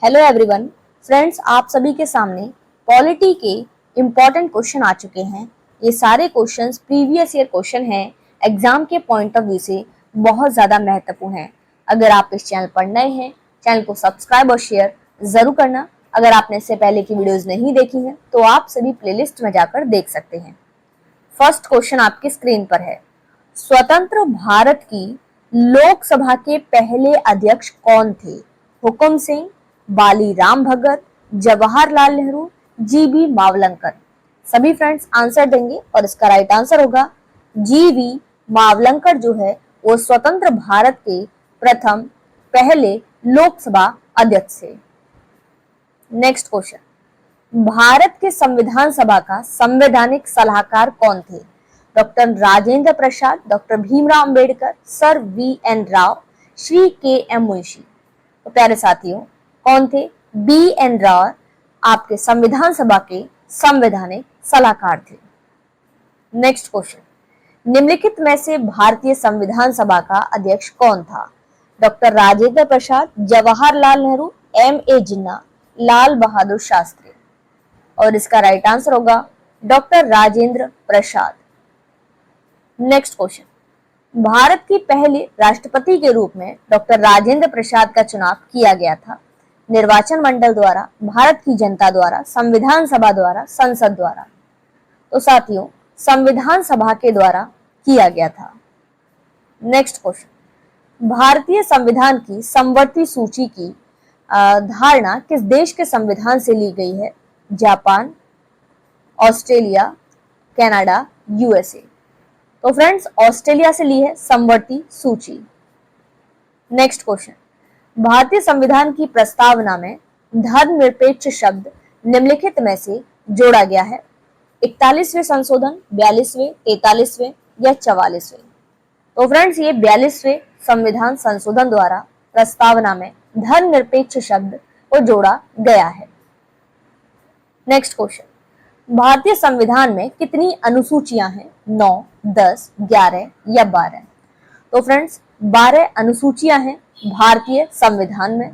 Hello everyone friends, आप सभी के सामने पॉलिटी के इम्पोर्टेंट क्वेश्चन आ चुके हैं। ये सारे क्वेश्चंस प्रीवियस ईयर क्वेश्चन हैं, एग्जाम के पॉइंट ऑफ व्यू से बहुत ज़्यादा महत्वपूर्ण हैं। अगर आप इस चैनल पर नए हैं, चैनल को सब्सक्राइब और शेयर ज़रूर करना। अगर आपने इससे पहले की वीडियोज़ नहीं देखी हैं तो आप सभी प्लेलिस्ट में जाकर देख सकते हैं। फर्स्ट क्वेश्चन आपकी स्क्रीन पर है, स्वतंत्र भारत की लोकसभा के पहले अध्यक्ष कौन थे? हुकुम सिंह, बाली राम भगत, जवाहरलाल नेहरू, जीबी मावलंकर। सभी फ्रेंड्स आंसर देंगे और इसका राइट आंसर होगा जीबी मावलंकर। जो है वो स्वतंत्र भारत के प्रथम पहले लोकसभा अध्यक्ष थे। नेक्स्ट क्वेश्चन, भारत के संविधान सभा का संवैधानिक सलाहकार कौन थे? Doctor Rajendra Prasad, doctor Bhimrao Ambedkar, sir V N. Rao, Shri K M. Munshi. तो प्यारे साथियों, कौन थे? बी.एन. राव आपके संविधान सभा के संवैधानिक सलाहकार थे। नेक्स्ट क्वेश्चन, निम्नलिखित में से भारतीय संविधान सभा का अध्यक्ष कौन था? डॉक्टर राजेंद्र प्रसाद, जवाहरलाल नेहरू, एम.ए. जिन्ना, लाल बहादुर शास्त्री। और इसका राइट आंसर होगा डॉक्टर राजेंद्र प्रसाद। नेक्स्ट क्वेश्चन, भारत की पहले राष्ट्रपति के रूप में डॉक्टर राजेंद्र प्रसाद का चुनाव किया गया था। निर्वाचन मंडल द्वारा, भारत की जनता द्वारा, संविधान सभा द्वारा, संसद द्वारा? तो साथियों, संविधान सभा के द्वारा किया गया था। नेक्स्ट क्वेश्चन, भारतीय संविधान की समवर्ती सूची की धारणा किस देश के संविधान से ली गई है? Japan, Australia, Canada, USA. तो फ्रेंड्स ऑस्ट्रेलिया से ली है समवर्ती सूची। नेक्स्ट क्वेश्चन, भारतीय संविधान की प्रस्तावना में धर्मनिरपेक्ष शब्द निम्नलिखित में से जोड़ा गया है? 41वें संशोधन, 42वें, 43वें या 44वें? तो फ्रेंड्स ये 42वें संविधान संशोधन द्वारा प्रस्तावना में धर्मनिरपेक्ष शब्द को जोड़ा गया है। नेक्स्ट क्वेश्चन, भारतीय संविधान में कितनी अनुसूचियां हैं? 9, 10, 11 या 12? तो फ्रेंड्स 12 अनुसूचियां हैं भारतीय संविधान में।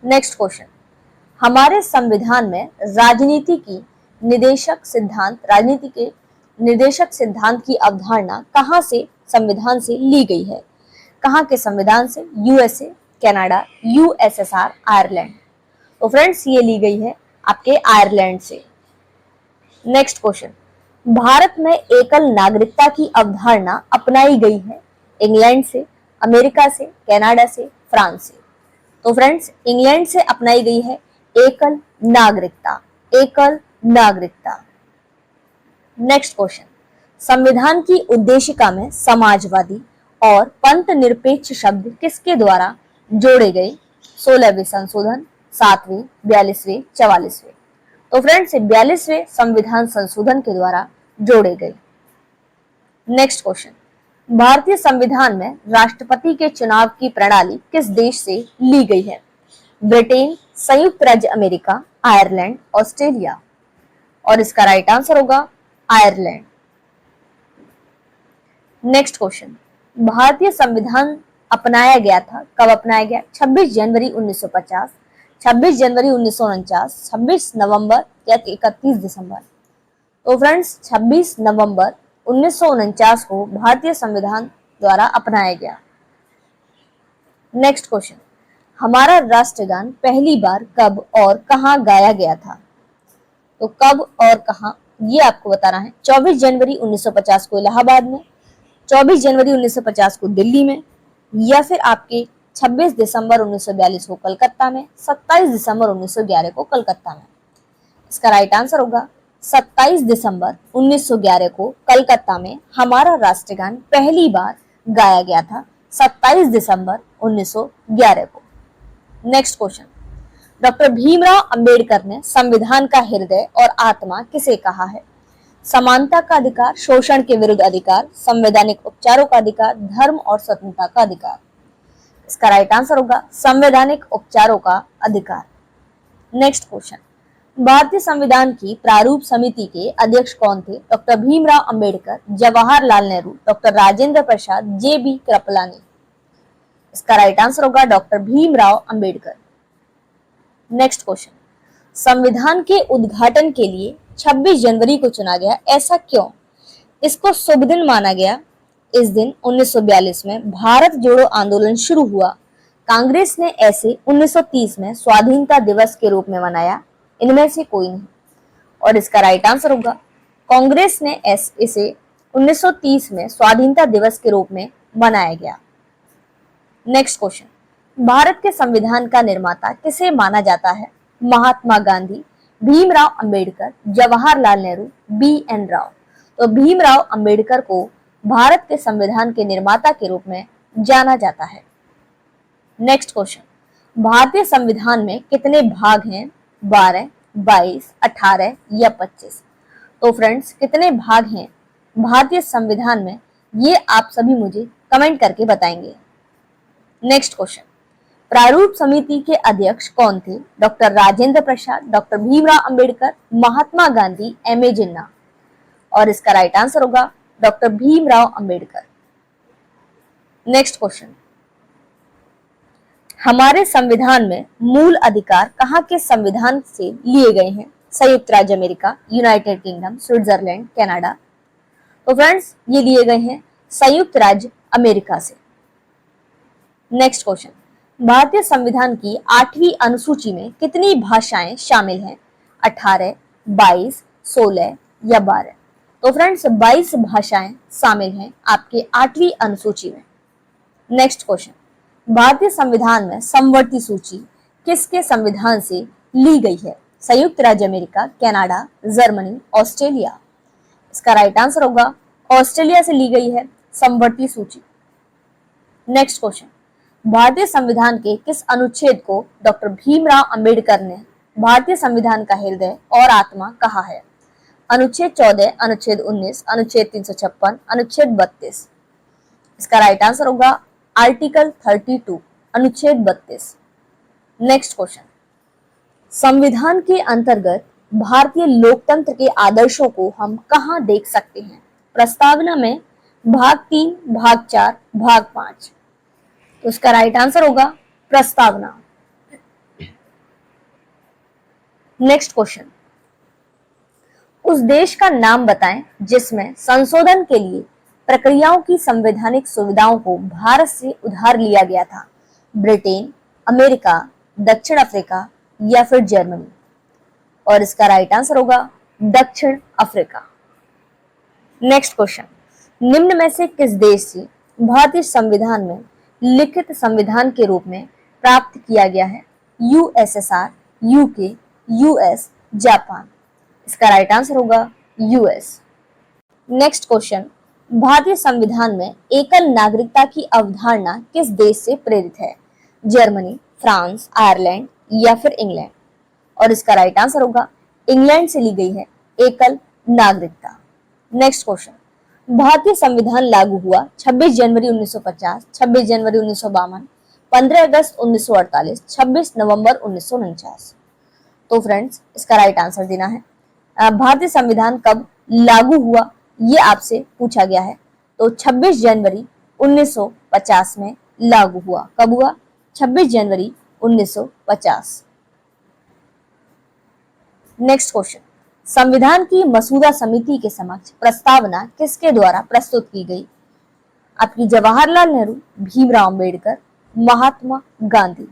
नेक्स्ट क्वेश्चन, हमारे संविधान में राजनीति के निर्देशक सिद्धांत की अवधारणा कहां से संविधान से ली गई है? कहां के संविधान से? USA, Canada, USSR, Ireland? तो फ्रेंड्स ये ली गई है आपके आयरलैंड से। नेक्स्ट क्वेश्चन, भारत में एकल नागरिकता की अवधारणा अपनाई गई है? इंग्लैंड से, अमेरिका से, कनाडा से, फ्रांस से? तो फ्रेंड्स इंग्लैंड से अपनाई गई है एकल नागरिकता, एकल नागरिकता। नेक्स्ट क्वेश्चन, संविधान की उद्देशिका में समाजवादी और पंथ निरपेक्ष शब्द किसके द्वारा जोड़े गए? 16वें संशोधन, 7वें, 42वें, 44वें? तो फ्रेंड्स 42वें संविधान संशोधन के द्वारा जोड़े गए। नेक्स्ट क्वेश्चन, भारतीय संविधान में राष्ट्रपति के चुनाव की प्रणाली किस देश से ली गई है? ब्रिटेन, संयुक्त राज्य अमेरिका, आयरलैंड, ऑस्ट्रेलिया? और इसका राइट आंसर होगा आयरलैंड। नेक्स्ट क्वेश्चन, भारतीय संविधान अपनाया गया था, कब अपनाया गया? 26 जनवरी 1950, 26 जनवरी 1949, 26 नवंबर या 31 दिसंबर? तो फ्रेंड्स 26 नवंबर 1949 को भारतीय संविधान द्वारा अपनाया गया। नेक्स्ट क्वेश्चन, हमारा राष्ट्रगान पहली बार कब और कहां गाया गया था? तो कब और कहां ये आपको बताना है। 24 जनवरी 1950 को इलाहाबाद में, 24 जनवरी 1950 को दिल्ली में, या फिर आपके 26 दिसंबर 1942 को कलकत्ता में, 27 दिसंबर 1911 को कलकत्ता में? इसका राइट आंसर होगा 27 दिसंबर 1911 को कलकत्ता में हमारा राष्ट्रगान पहली बार गाया गया था, 27 दिसंबर 1911 को। Next question, doctor Bhimrao Ambedkar ने संविधान का हृदय और आत्मा किसे कहा है? समानता का अधिकार, शोषण के विरुद्ध अधिकार, संवैधानिक उपचारों का अधिकार, धर्म और स्वतंत्रता का अधिकार? इसका राइट आंसर होगा संवैधानिक उपचारों का अधिकार। नेक्स्ट क्वेश्चन, भारतीय संविधान की प्रारूप समिति के अध्यक्ष कौन थे? डॉक्टर भीमराव अंबेडकर, जवाहरलाल नेहरू, डॉक्टर राजेंद्र प्रसाद, जे.बी. कृपलानी? इसका राइट आंसर होगा doctor Bhimrao Ambedkar. Next question, संविधान के उद्घाटन के लिए 26 जनवरी को चुना गया, ऐसा क्यों? इसको शुभ दिन माना गया। इस दिन 1942 में भारत जोड़ो आंदोलन शुरू हुआ। कांग्रेस ने ऐसे 1930 में स्वाधीनता दिवस के रूप में मनाया। इनमें से कोई नहीं। और इसका राइट आंसर होगा कांग्रेस ने इसे 1930 में स्वाधीनता दिवस के रूप में मनाया गया। नेक्स्ट क्वेश्चन, भारत के संविधान का निर्माता किसे माना जाता है? महात्मा गांधी, भीमराव अंबेडकर, जवाहरलाल नेहरू, बी.एन. राव। तो भीमराव अंबेडकर को भारत के संविधान के निर्माता के रूप में जाना जाता है। नेक्स्ट क्वेश्चन, भारतीय संविधान में कितने भाग हैं? 12, 22, 18 या 25? तो फ्रेंड्स, कितने भाग हैं भारतीय संविधान में, ये आप सभी मुझे कमेंट करके बताएंगे। नेक्स्ट क्वेश्चन, प्रारूप समिति के अध्यक्ष कौन थे? Doctor Rajendra Prasad, doctor Bhimrao Ambedkar, Mahatma Gandhi, MA. जिन्ना। और इसका राइट आंसर होगा doctor Bhimrao Ambedkar. Next question, हमारे संविधान में मूल अधिकार कहाँ के संविधान से लिए गए हैं? संयुक्त राज्य America, United kingdom, Switzerland, Canada. तो फ्रेंड्स, ये लिए गए हैं संयुक्त राज्य अमेरिका से। नेक्स्ट क्वेश्चन, भारतीय संविधान की 8वीं अनुसूची में कितनी भाषाएं शामिल हैं? 18, 22, 16 या 12? तो फ्रेंड्स, 22 भाषाएं शामिल हैं आपके 8वीं अनुसूची में। नेक्स्ट क्वेश्चन, भारतीय संविधान में समवर्ती सूची किसके संविधान से ली गई है? संयुक्त राज्य अमेरिका, कनाडा, जर्मनी, ऑस्ट्रेलिया। इसका राइट आंसर होगा ऑस्ट्रेलिया से ली गई है समवर्ती सूची। नेक्स्ट क्वेश्चन, भारतीय संविधान के किस अनुच्छेद को डॉक्टर भीमराव अंबेडकर ने भारतीय संविधान का हृदय और आत्मा कहा है? अनुच्छेद 14, अनुच्छेद 19, अनुच्छेद 356, अनुच्छेद 32। इसका राइट आंसर होगा आर्टिकल 32, अनुच्छेद 32। नेक्स्ट क्वेश्चन, संविधान के अंतर्गत भारतीय लोकतंत्र के आदर्शों को हम कहाँ देख सकते हैं? प्रस्तावना में, भाग 3, भाग 4, भाग 5। तो इसका राइट आंसर होगा प्रस्तावना। नेक्स्ट क्वेश्चन, उस देश का नाम बताएं जिसमें संशोधन के लिए प्रक्रियाओं की संवैधानिक सुविधाओं को भारत से उधार लिया गया था। ब्रिटेन, अमेरिका, दक्षिण अफ्रीका या फिर जर्मनी। और इसका राइट आंसर होगा दक्षिण अफ्रीका। नेक्स्ट क्वेश्चन, निम्न में से किस देश से भारतीय संविधान में लिखित संविधान के रूप में प्राप्त किया गया है? USSR, UK, US, Japan. इसका राइट आंसर होगा यूएस। नेक्स्ट क्वेश्चन, भारतीय संविधान में एकल नागरिकता की अवधारणा किस देश से प्रेरित है? जर्मनी, फ्रांस, आयरलैंड या फिर इंग्लैंड। और इसका राइट आंसर होगा इंग्लैंड से ली गई है एकल नागरिकता। नेक्स्ट क्वेश्चन, भारतीय संविधान लागू हुआ 26 जनवरी 1950, 26 जनवरी 1952, 15 अगस्त 1948, 26 नवंबर 1949। तो फ्रेंड्स, इसका राइट आंसर देना है। भारतीय संविधान कब लागू हुआ, ये आपसे पूछा गया है। तो 26 जनवरी 1950 में लागू हुआ। कब हुआ? 26 जनवरी 1950। नेक्स्ट क्वेश्चन, संविधान की मसूदा समिति के समक्ष प्रस्तावना किसके द्वारा प्रस्तुत की गई? आपकी जवाहरलाल नेहरू, भीमराव अंबेडकर, महात्मा गांधी।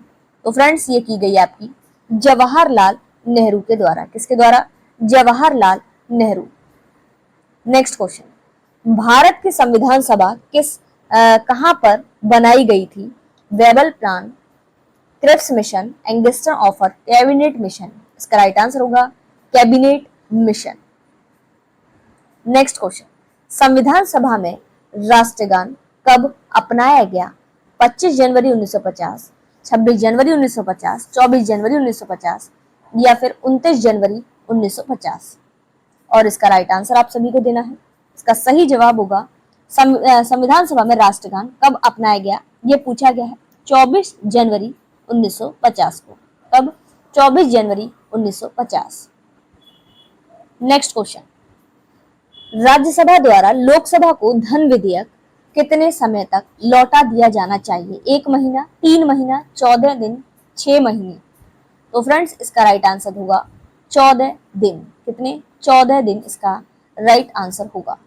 तो फ्रेंड्स, ये की गई आपकी जवाहरलाल नेहरू के द्वारा। किसके द्वारा? जवाहरलाल नेहरू। नेक्स्ट क्वेश्चन, भारत की संविधान सभा कहां पर बनाई गई थी? Wavell plan, Cripps mission, August offer, cabinet mission. इसका राइट आंसर होगा कैबिनेट मिशन। नेक्स्ट क्वेश्चन, संविधान सभा में राष्ट्रगान कब अपनाया गया? 25 जनवरी 1950, 26 जनवरी 1950, 24 जनवरी 1950 या फिर 29 जनवरी 1950। और इसका राइट आंसर आप सभी को देना है। इसका सही जवाब होगा संविधान सभा में राष्ट्रगान कब अपनाया गया, ये पूछा गया है 24 जनवरी 1950 को। कब? 24 जनवरी 1950। नेक्स्ट क्वेश्चन, राज्यसभा द्वारा लोकसभा को धन विधेयक कितने समय तक लौटा दिया जाना चाहिए? 1 महीना, 3 महीना, 14 दिन, 6 महीने। तो फ्रेंड्स इसका राइट आंसर होगा 14 दिन। कितने? 14 दिन इसका राइट आंसर होगा।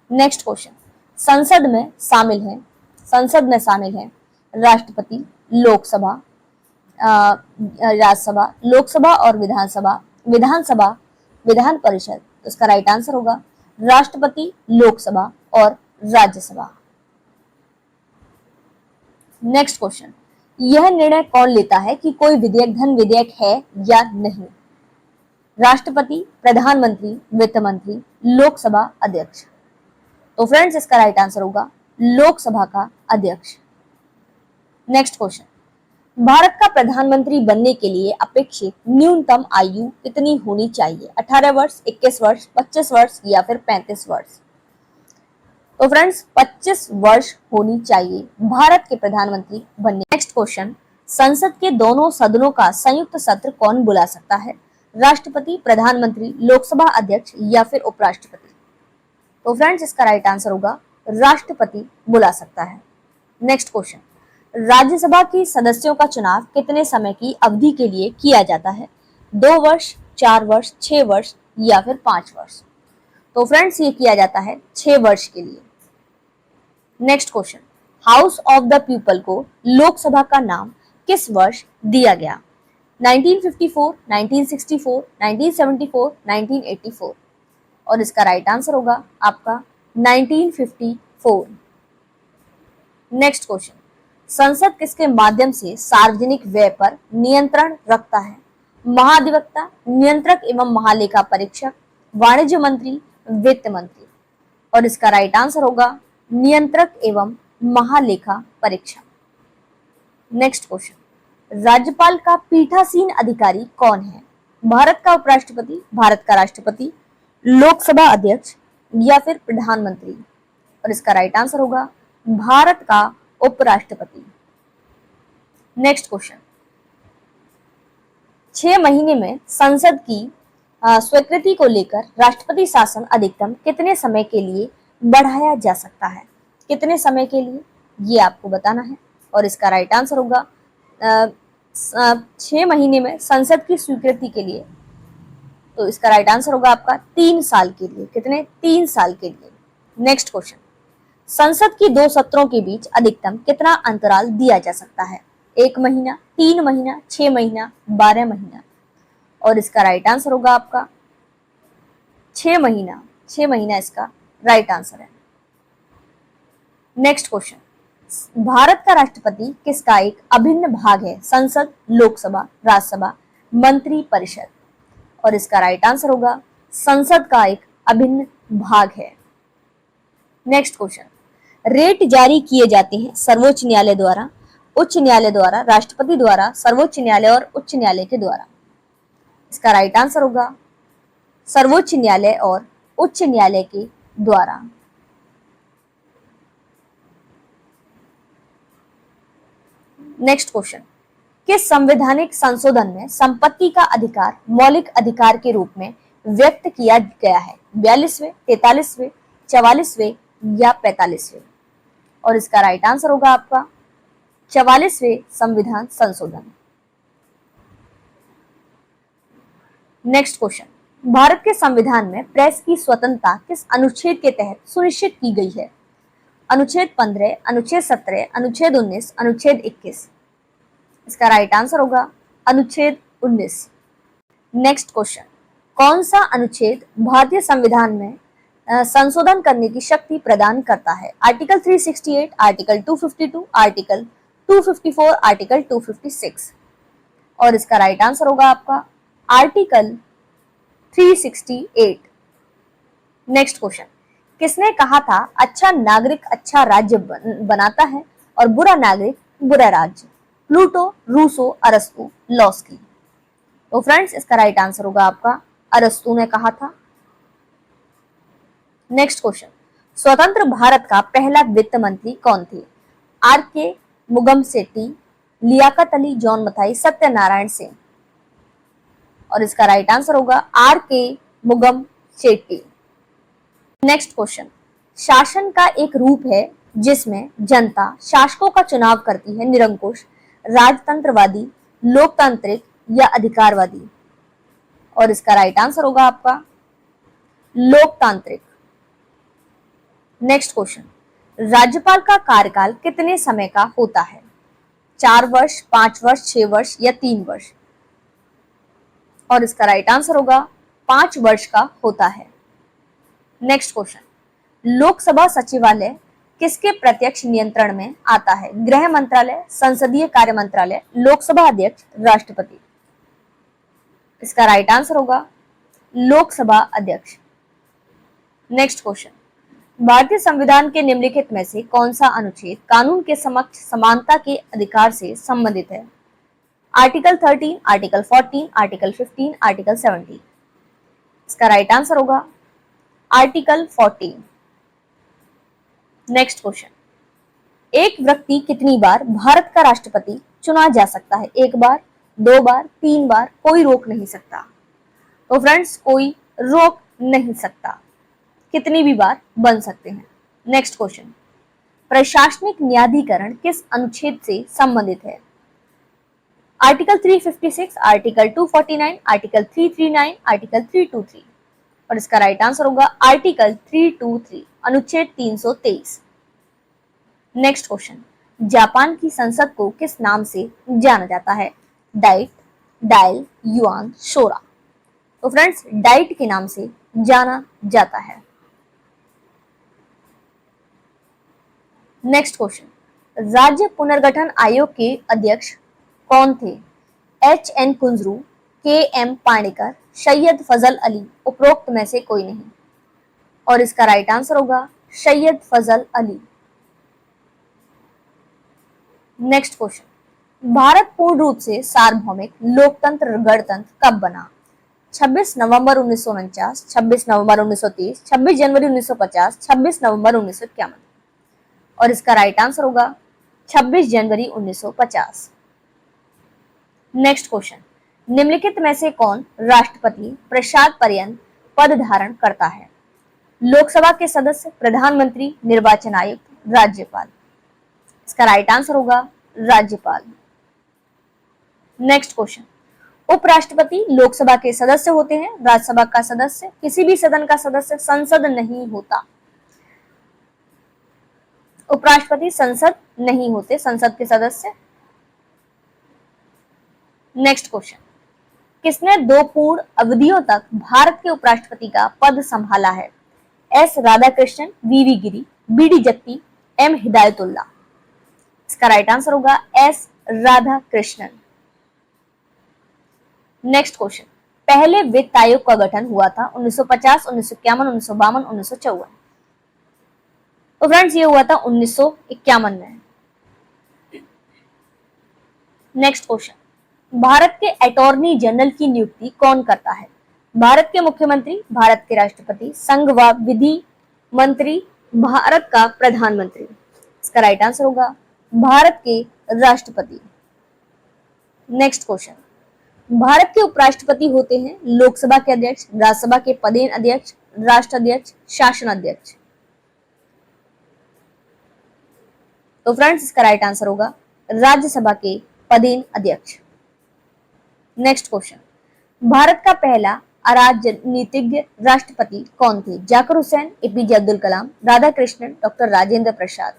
नेक्स्ट क्वेश्चन, संसद में शामिल है राष्ट्रपति, लोकसभा, राज्यसभा, लोकसभा और विधानसभा, विधान परिषद। तो इसका राइट आंसर होगा राष्ट्रपति, लोकसभा और राज्यसभा। नेक्स्ट क्वेश्चन, यह निर्णय कौन लेता है कि कोई विधेयक धन विधेयक है या नहीं? राष्ट्रपति, प्रधानमंत्री, वित्त मंत्री, लोकसभा अध्यक्ष। तो फ्रेंड्स इसका राइट आंसर होगा लोकसभा का अध्यक्ष। नेक्स्ट क्वेश्चन, भारत का प्रधानमंत्री बनने के लिए अपेक्षित न्यूनतम आयु कितनी होनी चाहिए? 18 वर्ष, 21 वर्ष, 25 वर्ष या फिर 35 वर्ष? तो फ्रेंड्स 25 वर्ष होनी चाहिए भारत के प्रधानमंत्री बनने। नेक्स्ट क्वेश्चन, संसद के दोनों सदनों का संयुक्त सत्र कौन बुला सकता है? राष्ट्रपति, प्रधानमंत्री, लोकसभा अध्यक्ष या फिर उपराष्ट्रपति? तो फ्रेंड्स इसका राइट आंसर होगा राष्ट्रपति बुला सकता है। नेक्स्ट क्वेश्चन, राज्यसभा की सदस्यों का चुनाव कितने समय की अवधि के लिए किया जाता है? 2 वर्ष, 4 वर्ष, 6 वर्ष या फिर 5 वर्ष? तो फ्रेंड्स ये किया जाता है 6 वर्ष के लिए। Next question, house of the people को लोकसभा का नाम किस वर्ष दिया गया? 1954, 1964, 1974, 1984? और इसका राइट आंसर होगा आपका 1954। नेक्स्ट क्वेश्चन, संसद किसके माध्यम से सार्वजनिक व्यय पर नियंत्रण रखता है? महाधिवक्ता, नियंत्रक एवं महालेखा परीक्षक, वाणिज्य मंत्री, वित्त मंत्री? और इसका राइट आंसर होगा नियंत्रक एवं महालेखा परीक्षक। नेक्स्ट क्वेश्चन, राज्यपाल का पीठासीन अधिकारी कौन है? भारत का उपराष्ट्रपति, भारत का राष्ट्रपति, लोकसभा अध्यक्ष या फिर प्रधानमंत्री? और इसका राइट आंसर होगा भारत का उपराष्ट्रपति। नेक्स्ट क्वेश्चन, 6 महीने में संसद की स्वीकृति को लेकर राष्ट्रपति शासन अधिकतम कितने समय के लिए बढ़ाया जा सकता है? कितने समय के लिए ये आपको बताना है। और इसका राइट आंसर होगा 6 महीने में संसद की स्वीकृति के लिए। तो इसका राइट आंसर होगा आपका 3 साल के लिए। कितने? 3 साल के लिए। नेक्स्ट क्वेश्चन, संसद की 2 सत्रों के बीच अधिकतम कितना अंतराल दिया जा सकता है? 1 महीना, 3 महीना, 6 महीना, 12 महीना? और इसका राइट आंसर होगा आपका 6 महीना। 6 महीना इसका राइट आंसर है। नेक्स्ट क्वेश्चन, भारत का राष्ट्रपति किसका एक अभिन्न भाग है? संसद, लोकसभा, राज्यसभा, मंत्री परिषद? और इसका राइट आंसर होगा संसद का एक अभिन्न भाग है। नेक्स्ट क्वेश्चन, रेट जारी किए जाते हैं सर्वोच्च न्यायालय द्वारा, उच्च न्यायालय द्वारा, राष्ट्रपति द्वारा, सर्वोच्च न्यायालय और उच्च न्यायालय के द्वारा? इसका राइट आंसर होगा सर्वोच्च न्यायालय और उच्च न्यायालय के द्वारा। नेक्स्ट क्वेश्चन, किस संवैधानिक संशोधन में संपत्ति का अधिकार मौलिक अधिकार के रूप में व्यक्त किया गया है? 42वें, 43वें, 44वें या 45वें? और इसका राइट आंसर होगा आपका 44वें संविधान संशोधन। नेक्स्ट क्वेश्चन, भारत के संविधान में प्रेस की स्वतंत्रता किस अनुच्छेद के तहत सुनिश्चित की गई है? अनुच्छेद 15, अनुच्छेद 17, अनुच्छेद 19, अनुच्छेद 21? इसका राइट आंसर होगा अनुच्छेद 19। नेक्स्ट क्वेश्चन, कौन सा अनुच्छेद भारतीय संविधान में संशोधन करने की शक्ति प्रदान करता है? Article 368, article 252, article 254, article 256? और इसका राइट आंसर होगा आपका आर्टिकल 368। नेक्स्ट क्वेश्चन, किसने कहा था अच्छा नागरिक अच्छा राज्य बनाता है और बुरा नागरिक बुरा राज्य? प्लूटो, रूसो, अरस्तु, लॉस्की? तो फ्रेंड्स इसका राइट आंसर होगा आपका अरस्तु ने कहा था। नेक्स्ट क्वेश्चन, स्वतंत्र भारत का पहला वित्त मंत्री कौन थे? आर.के. मुगमसेट्टी, लियाकत अली, जॉन मथाई, सत्यनारायण सिंह? और इसका राइट आंसर होगा आर.के. मुगमसेट्टी। नेक्स्ट क्वेश्चन, शासन का एक रूप है जिसमें जनता शासकों का चुनाव करती है निरंकुश, राजतंत्रवादी, लोकतांत्रिक या अधिकारवादी? और इसका राइट आंसर होगा आपका लोकतांत्रिक। नेक्स्ट क्वेश्चन, राज्यपाल का कार्यकाल कितने समय का होता है? 4 वर्ष, 5 वर्ष, 6 वर्ष या 3 वर्ष? और इसका राइट आंसर होगा 5 वर्ष का होता है। नेक्स्ट क्वेश्चन, लोकसभा सचिवालय किसके प्रत्यक्ष नियंत्रण में आता है? गृह मंत्रालय, संसदीय कार्य मंत्रालय, लोकसभा अध्यक्ष, राष्ट्रपति? इसका राइट आंसर होगा लोकसभा अध्यक्ष। नेक्स्ट क्वेश्चन, भारतीय संविधान के निम्नलिखित में से कौन सा अनुच्छेद कानून के समक्ष समानता के अधिकार से संबंधित है? Article 13, article 14, article 15, article 17? इसका राइट आंसर होगा आर्टिकल 14। नेक्स्ट क्वेश्चन, एक व्यक्ति कितनी बार भारत का राष्ट्रपति चुना जा सकता है? 1 बार, 2 बार, 3 बार, कोई रोक नहीं सकता। तो फ्रेंड्स, कोई रोक नहीं सकता, कितनी भी बार बन सकते हैं। नेक्स्ट क्वेश्चन, प्रशासनिक न्यायाधिकरण किस अनुच्छेद से संबंधित है? Article 356, article 249, article 339, article 323? और इसका राइट आंसर होगा आर्टिकल 323, अनुच्छेद 323। नेक्स्ट क्वेश्चन, जापान की संसद को किस नाम से जाना जाता है? Diet, Dail, Yuan, Shura? तो फ्रेंड्स, डाइट के नाम से जाना जाता है। नेक्स्ट क्वेश्चन, राज्य पुनर्गठन आयोग के अध्यक्ष कौन थे? HN कुंजरू, KM पाणिकर, सैयद फजल अली, उपरोक्त में से कोई नहीं? और इसका राइट आंसर होगा सैयद फजल अली। नेक्स्ट क्वेश्चन, भारत पूर्ण रूप से सार्वभौमिक लोकतंत्र गणतंत्र कब बना? 26 नवंबर 1949, 26 नवंबर 1930, 26 जनवरी 1950, 26 नवंबर 1951? और इसका राइट आंसर होगा 26 जनवरी 1950। नेक्स्ट क्वेश्चन, निम्नलिखित में से कौन राष्ट्रपति प्रसाद पर्यंत पद धारण करता है? लोकसभा के सदस्य, प्रधानमंत्री, निर्वाचन आयुक्त, राज्यपाल? इसका राइट आंसर होगा राज्यपाल। नेक्स्ट क्वेश्चन, उपराष्ट्रपति लोकसभा के सदस्य होते हैं, राज्यसभा का सदस्य, किसी भी सदन का सदस्य, संसद नहीं होता। उपराष्ट्रपति संसद नहीं होते, संसद के सदस्य। नेक्स्ट क्वेश्चन, किसने 2 पूर्ण अवधियों तक भारत के उपराष्ट्रपति का पद संभाला है? S राधाकृष्णन, VV गिरी, BD जत्ती, M हिदायतुल्ला? इसका राइट आंसर होगा S राधाकृष्णन। नेक्स्ट क्वेश्चन, पहले वित्त आयोग का गठन हुआ था 1950, 1951, 1952, 1954? तो फ्रेंड्स, ये हुआ था 1951 में। नेक्स्ट क्वेश्चन, भारत के अटॉर्नी जनरल की नियुक्ति कौन करता है? भारत के मुख्यमंत्री, भारत के राष्ट्रपति, संघ व विधि मंत्री, भारत का प्रधानमंत्री? इसका राइट आंसर होगा भारत के राष्ट्रपति। नेक्स्ट क्वेश्चन, भारत के उपराष्ट्रपति होते हैं लोकसभा के अध्यक्ष, राज्यसभा के पदेन अध्यक्ष, राष्ट्राध्यक्ष, शासन अध्यक्ष? तो फ्रेंड्स, इसका राइट आंसर होगा राज्यसभा के पदेन अध्यक्ष। नेक्स्ट क्वेश्चन, भारत का पहला अराजनीतिज्ञ राष्ट्रपति कौन थे? जाकिर हुसैन, APJ अब्दुल कलाम, राधाकृष्णन, डॉक्टर राजेंद्र प्रसाद?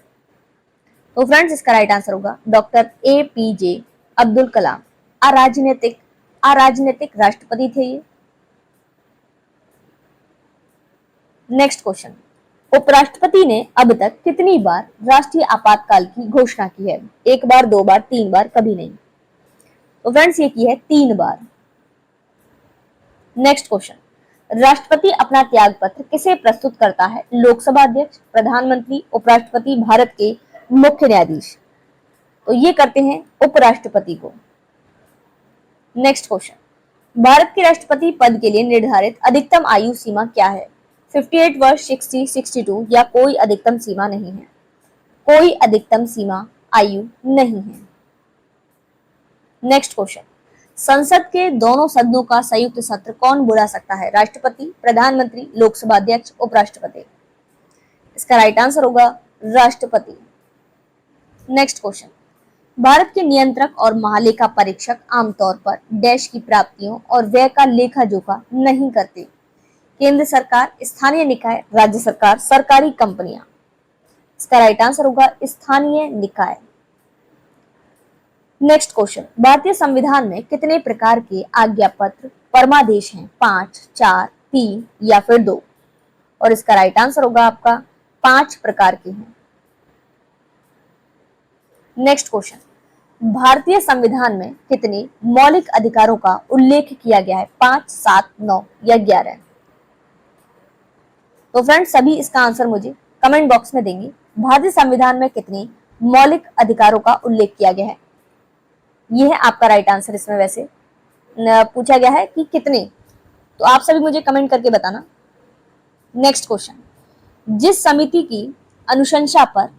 तो फ्रेंड्स, इसका राइट आंसर होगा डॉक्टर APJ अब्दुल कलाम। अराजनीतिक राष्ट्रपति थे ये। नेक्स्ट क्वेश्चन, उपराष्ट्रपति ने अब तक कितनी बार राष्ट्रीय आपातकाल की घोषणा की है? 1 बार, 2 बार, 3 बार, कभी नहीं? तो फ्रेंड्स, ये की है 3 बार। नेक्स्ट क्वेश्चन, राष्ट्रपति अपना त्याग पत्र किसे प्रस्तुत करता है? लोकसभा अध्यक्ष, प्रधानमंत्री, उपराष्ट्रपति, भारत के मुख्य न्यायाधीश? तो ये करते हैं उपराष्ट्रपति को। नेक्स्ट क्वेश्चन, भारत के राष्ट्रपति पद के लिए निर्धारित अधिकतम आयु सीमा क्या है? 58 वर्ष, 60, 62 या कोई अधिकतम सीमा नहीं है? कोई अधिकतम सीमा आयु नहीं है। नेक्स्ट क्वेश्चन, संसद के दोनों सदनों का संयुक्त सत्र कौन बुला सकता है? राष्ट्रपति, प्रधानमंत्री, लोकसभा अध्यक्ष, उपराष्ट्रपति? इसका राइट आंसर होगा राष्ट्रपति। नेक्स्ट क्वेश्चन, भारत के नियंत्रक और महालेखा परीक्षक आमतौर पर डैश की प्राप्तियों और व्यय का लेखा जोखा नहीं करते। केंद्र सरकार, स्थानीय निकाय, राज्य सरकार, सरकारी कंपनियां। इसका राइट आंसर होगा स्थानीय निकाय। नेक्स्ट क्वेश्चन, भारतीय संविधान में कितने प्रकार के आज्ञा पत्र परमादेश हैं? 5, 4, 3 या फिर 2? और इसका राइट आंसर होगा आपका 5 प्रकार के हैं। नेक्स्ट क्वेश्चन, भारतीय संविधान में कितने मौलिक अधिकारों का उल्लेख किया गया है? 5, 7, 9 या 11? तो फ्रेंड्स सभी इसका आंसर मुझे कमेंट बॉक्स में देंगे। भारतीय संविधान में कितने मौलिक अधिकारों का उल्लेख किया गया है? यह है आपका राइट आंसर। इसमें वैसे पूछा गया है कि कितने, तो आप सभी मुझे कमेंट करके बताना। नेक्स्ट क्वेश्चन, जिस समिति की अनुशंसा पर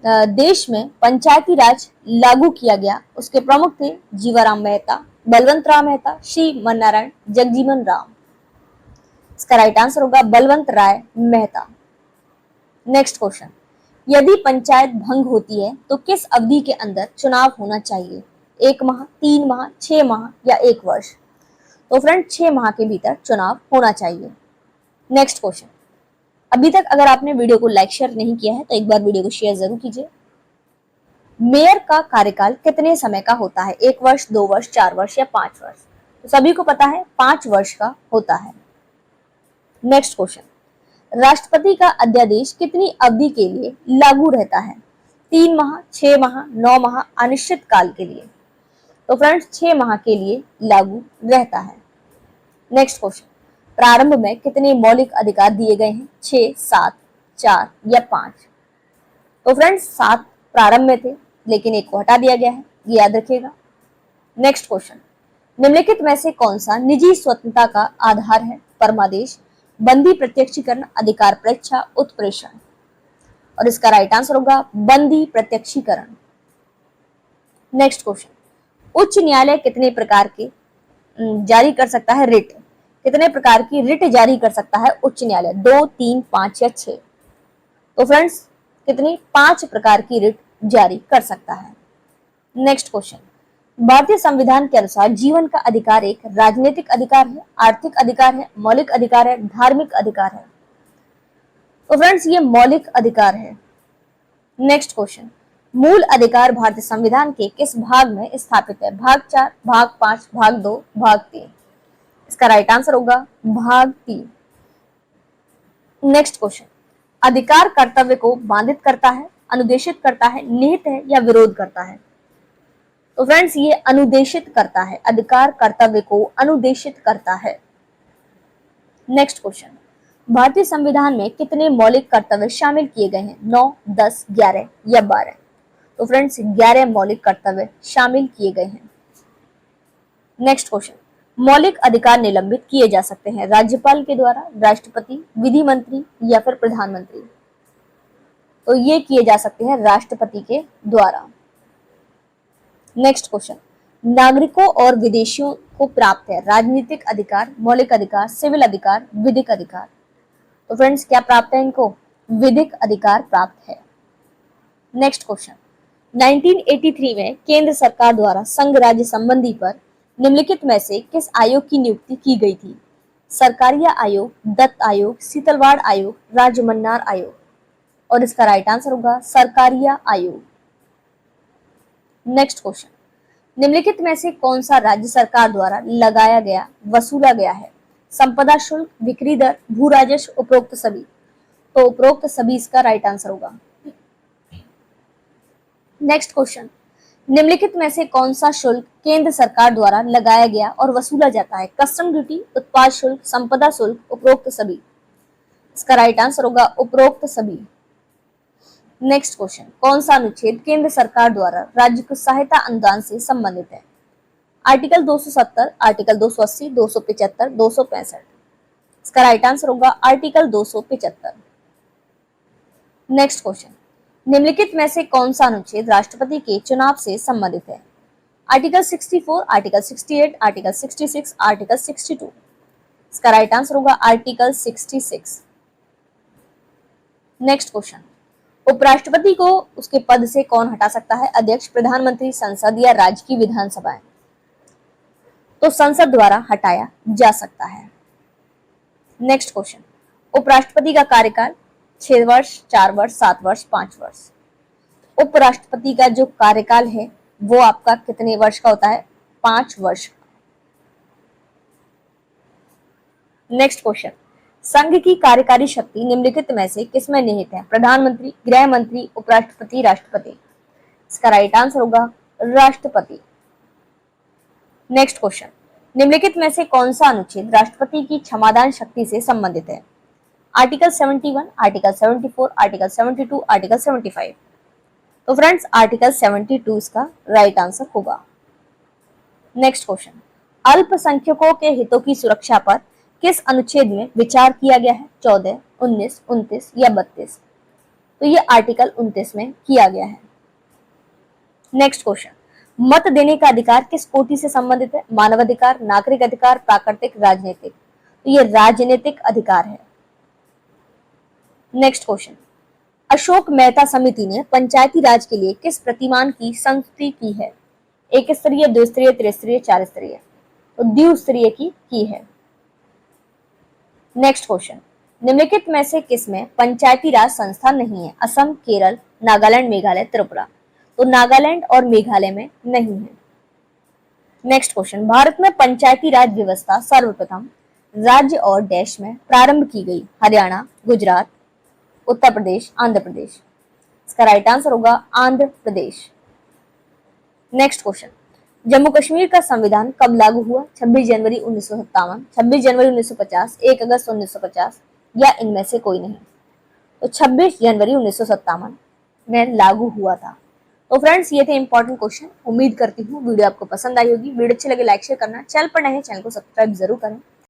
देश में पंचायती राज लागू किया गया उसके प्रमुख थे जीवाराम मेहता, बलवंत राव मेहता, श्री मन्नारायण, जगजीवन राम। इसका राइट आंसर होगा बलवंत राय मेहता। नेक्स्ट क्वेश्चन, यदि पंचायत भंग होती है तो किस अवधि के अंदर चुनाव होना चाहिए? 1 माह, 3 माह, 6 माह या 1 वर्ष? तो फ्रेंड 6 माह के भीतर चुनाव होना चाहिए। नेक्स्ट क्वेश्चन, अभी तक अगर आपने वीडियो को लाइक शेयर नहीं किया है तो एक बार वीडियो को शेयर जरूर कीजिए। मेयर का कार्यकाल कितने समय का होता है? 1 वर्ष, 2 वर्ष, 4 वर्ष या 5 वर्ष? तो सभी को पता है 5 वर्ष का होता है। नेक्स्ट क्वेश्चन, राष्ट्रपति का अध्यादेश कितनी अवधि के लिए लागू रहता है? 3 माह, 6 माह, 9 माह, अनिश्चित काल के लिए? तो फ्रेंड्स 6 माह के लिए लागू रहता है। नेक्स्ट क्वेश्चन, प्रारंभ में कितने मौलिक अधिकार दिए गए हैं? 6, 7, 4 या 5? तो फ्रेंड्स 7 प्रारंभ में थे लेकिन एक को हटा दिया गया है, ये याद रखिएगा। नेक्स्ट क्वेश्चन, निम्नलिखित में से कौन सा निजी स्वतंत्रता का आधार है? परमादेश, बंदी प्रत्यक्षीकरण, अधिकार परीक्षा, उत्प्रेषण? और इसका राइट आंसर होगा बंदी प्रत्यक्षीकरण। नेक्स्ट क्वेश्चन, उच्च न्यायालय कितने प्रकार के जारी कर सकता है रिट? कितने प्रकार की रिट जारी कर सकता है उच्च न्यायालय? 2, 3, 5 या 6? तो फ्रेंड्स कितनी? 5 प्रकार की रिट जारी कर सकता है। नेक्स्ट क्वेश्चन, भारतीय संविधान के अनुसार जीवन का अधिकार एक राजनीतिक अधिकार है, आर्थिक अधिकार है, मौलिक अधिकार है, धार्मिक अधिकार है? तो फ्रेंड्स ये मौलिक अधिकार है। नेक्स्ट क्वेश्चन, मूल अधिकार भारतीय संविधान के किस भाग में स्थापित है? भाग 4, भाग 5, भाग 2, भाग 3? इसका राइट आंसर होगा भाग 3। नेक्स्ट क्वेश्चन, अधिकार कर्तव्य को बाधित करता है, अनुदेशित करता है, निहित है या विरोध करता है? तो फ्रेंड्स ये अनुदेशित करता है, अधिकार कर्तव्य को अनुदेशित करता है। नेक्स्ट क्वेश्चन, भारतीय संविधान में कितने मौलिक कर्तव्य शामिल किए गए हैं? 9, 10, 11 या 12? तो फ्रेंड्स 11 मौलिक कर्तव्य शामिल किए गए हैं। नेक्स्ट क्वेश्चन, मौलिक अधिकार निलंबित किए जा सकते हैं राज्यपाल के द्वारा, राष्ट्रपति, विधि मंत्री या फिर प्रधानमंत्री? तो ये किए जा सकते हैं राष्ट्रपति के द्वारा। नेक्स्ट क्वेश्चन, नागरिकों और विदेशियों को प्राप्त है राजनीतिक अधिकार, मौलिक अधिकार, सिविल अधिकार, विधिक अधिकार? तो फ्रेंड्स क्या प्राप्त है इनको? विधिक अधिकार प्राप्त है। नेक्स्ट क्वेश्चन, 1983 में केंद्र सरकार द्वारा संघ राज्य संबंधी पर निम्नलिखित में से किस आयोग की नियुक्ति की गई थी? सरकारिया आयोग, दत्त आयोग, सीतलवाड़ आयोग, राजमन्नार आयोग? और इसका राइट आंसर होगा सरकारिया आयोग। नेक्स्ट क्वेश्चन, निम्नलिखित में से कौन सा राज्य सरकार द्वारा लगाया गया वसूला गया है? संपदा शुल्क, बिक्री दर, भू राजस्व, उपरोक्त सभी? तो उपरोक्त सभी इसका राइट आंसर होगा। नेक्स्ट क्वेश्चन, निम्नलिखित में से कौन सा शुल्क केंद्र सरकार द्वारा लगाया गया और वसूला जाता है? कस्टम ड्यूटी, उत्पाद शुल्क, संपदा शुल्क, उपरोक्त सभी? इसका राइट आंसर होगा उपरोक्त सभी। नेक्स्ट क्वेश्चन, कौन सा अनुच्छेद केंद्र सरकार द्वारा राज्य को सहायता अनुदान से संबंधित है? Article 270, article 280, 275, 265? इसका राइट आंसर होगा आर्टिकल 275। नेक्स्ट क्वेश्चन, निम्नलिखित में से कौन सा अनुच्छेद राष्ट्रपति के चुनाव से संबंधित है? Article 64, article 68, article 66, article 62? इसका राइट आंसर होगा आर्टिकल 66। नेक्स्ट क्वेश्चन, उपराष्ट्रपति को उसके पद से कौन हटा सकता है? अध्यक्ष, प्रधानमंत्री, संसद या राज्य की विधानसभाएं? तो संसद द्वारा हटाया जा सकता है। नेक्स्ट क्वेश्चन, उपराष्ट्रपति का कार्यकाल 6 वर्ष, 4 वर्ष, 7 वर्ष, 5 वर्ष। उपराष्ट्रपति का जो कार्यकाल है वो आपका कितने वर्ष का होता है? 5 वर्ष का। नेक्स्ट क्वेश्चन, संघ की कार्यकारी शक्ति निम्नलिखित में से किसमें निहित है? प्रधानमंत्री, गृह मंत्री, उपराष्ट्रपति, राष्ट्रपति? इसका राइट आंसर होगा राष्ट्रपति। नेक्स्ट क्वेश्चन, निम्नलिखित में से कौन सा अनुच्छेद राष्ट्रपति की क्षमादान शक्ति से संबंधित है? Article 71, article 74, article 72, article 75? तो फ्रेंड्स आर्टिकल 72 इसका राइट आंसर होगा। नेक्स्ट क्वेश्चन, अल्पसंख्यकों के हितों की सुरक्षा पर किस अनुच्छेद में विचार किया गया है? 14, 19, 29 या 32? तो ये आर्टिकल 29 में किया गया है। नेक्स्ट क्वेश्चन, मत देने का अधिकार किस कोटि से संबंधित है? मानवाधिकार, नागरिक अधिकार, प्राकृतिक, राजनीतिक? तो ये राजनीतिक अधिकार है। नेक्स्ट क्वेश्चन, अशोक मेहता समिति ने पंचायती राज के लिए किस प्रतिमान की संस्तुति की है? एक स्तरीय, 2 स्तरीय, 3 स्तरीय, 4 स्तरीय? तो द्विस्तरीय की है। नेक्स्ट क्वेश्चन, निम्नलिखित में से किसमें पंचायती राज संस्था नहीं है? असम, केरल, नागालैंड, मेघालय, त्रिपुरा? तो नागालैंड और मेघालय में नहीं है। नेक्स्ट क्वेश्चन, भारत में पंचायती राज व्यवस्था सर्वप्रथम राज्य और देश में प्रारंभ की गई? हरियाणा, गुजरात, उत्तर प्रदेश, आंध्र प्रदेश? इसका राइट आंसर होगा आंध्र प्रदेश। नेक्स्ट क्वेश्चन, जम्मू कश्मीर का संविधान कब लागू हुआ? 26 जनवरी 1957, 26 जनवरी 1950, 1 अगस्त 1950 या इनमें से कोई नहीं? तो 26 जनवरी 1957 में लागू हुआ था। तो फ्रेंड्स ये थे इंपॉर्टेंट क्वेश्चन। उम्मीद करती हूँ वीडियो आपको पसंद आई होगी। वीडियो अच्छी लगे लाइक शेयर करना, चैनल पर नए हैं चैनल को सब्सक्राइब जरूर करें।